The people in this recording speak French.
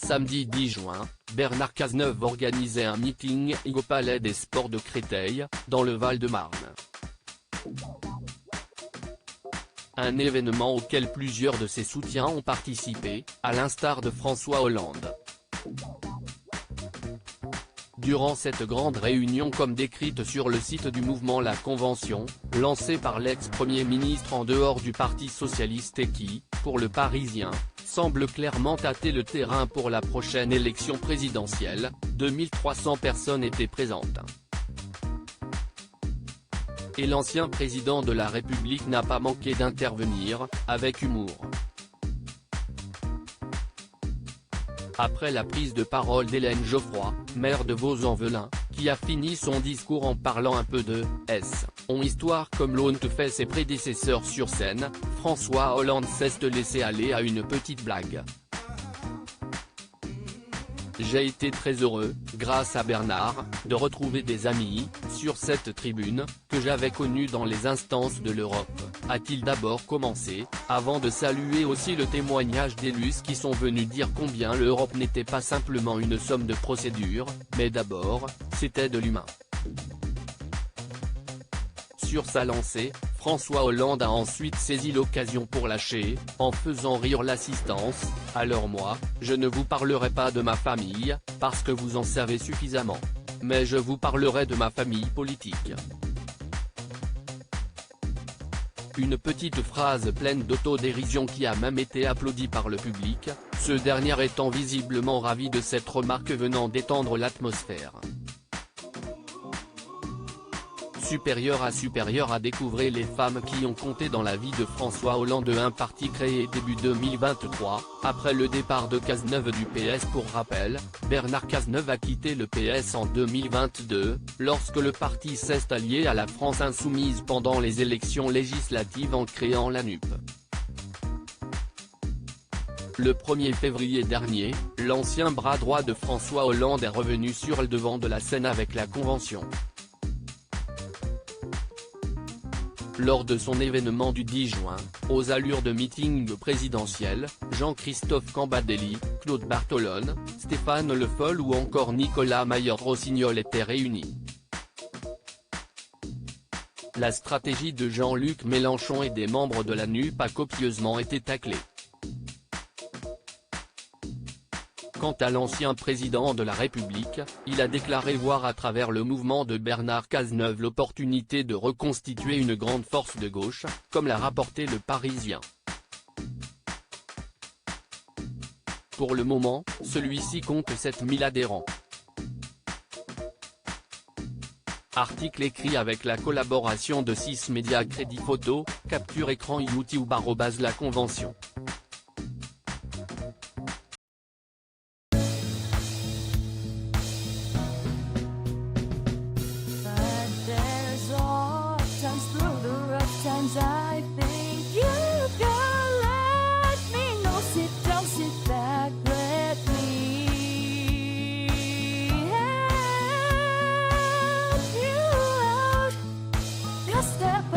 Samedi 10 juin, Bernard Cazeneuve organisait un meeting au Palais des Sports de Créteil, dans le Val-de-Marne. Un événement auquel plusieurs de ses soutiens ont participé, à l'instar de François Hollande. Durant cette grande réunion comme décrite sur le site du mouvement La Convention, lancée par l'ex-premier ministre en dehors du Parti socialiste et qui, pour le Parisien, semble clairement tâter le terrain pour la prochaine élection présidentielle, 2300 personnes étaient présentes. Et l'ancien président de la République n'a pas manqué d'intervenir, avec humour. Après la prise de parole d'Hélène Geoffroy, maire de Vaux-en-Velin, qui a fini son discours en parlant un peu de « on histoire comme l'ont fait ses prédécesseurs sur scène », François Hollande cesse de laisser aller à une petite blague. J'ai été très heureux, grâce à Bernard, de retrouver des amis, sur cette tribune, que j'avais connus dans les instances de l'Europe, a-t-il d'abord commencé, avant de saluer aussi le témoignage d'élus qui sont venus dire combien l'Europe n'était pas simplement une somme de procédures, mais d'abord, c'était de l'humain. Sur sa lancée, François Hollande a ensuite saisi l'occasion pour lâcher, en faisant rire l'assistance, « Alors moi, je ne vous parlerai pas de ma famille, parce que vous en savez suffisamment. Mais je vous parlerai de ma famille politique. » Une petite phrase pleine d'autodérision qui a même été applaudie par le public, ce dernier étant visiblement ravi de cette remarque venant détendre l'atmosphère. Supérieur à découvrir les femmes qui ont compté dans la vie de François Hollande, un parti créé début 2023, après le départ de Cazeneuve du PS. Pour rappel, Bernard Cazeneuve a quitté le PS en 2022, lorsque le parti s'est allié à la France insoumise pendant les élections législatives en créant la NUP. Le 1er février dernier, l'ancien bras droit de François Hollande est revenu sur le devant de la scène avec la Convention. Lors de son événement du 10 juin, aux allures de meeting présidentiel, Jean-Christophe Cambadélis, Claude Bartolone, Stéphane Le Foll ou encore Nicolas Maillard-Rossignol étaient réunis. La stratégie de Jean-Luc Mélenchon et des membres de la NUP a copieusement été taclée. Quant à l'ancien président de la République, il a déclaré voir à travers le mouvement de Bernard Cazeneuve l'opportunité de reconstituer une grande force de gauche, comme l'a rapporté Le Parisien. Pour le moment, celui-ci compte 7000 adhérents. Article écrit avec la collaboration de 6 médias Crédit Photo, Capture Écran YouTube @La Convention. I think you can let me know. Sit down, sit back, let me help you out. Just step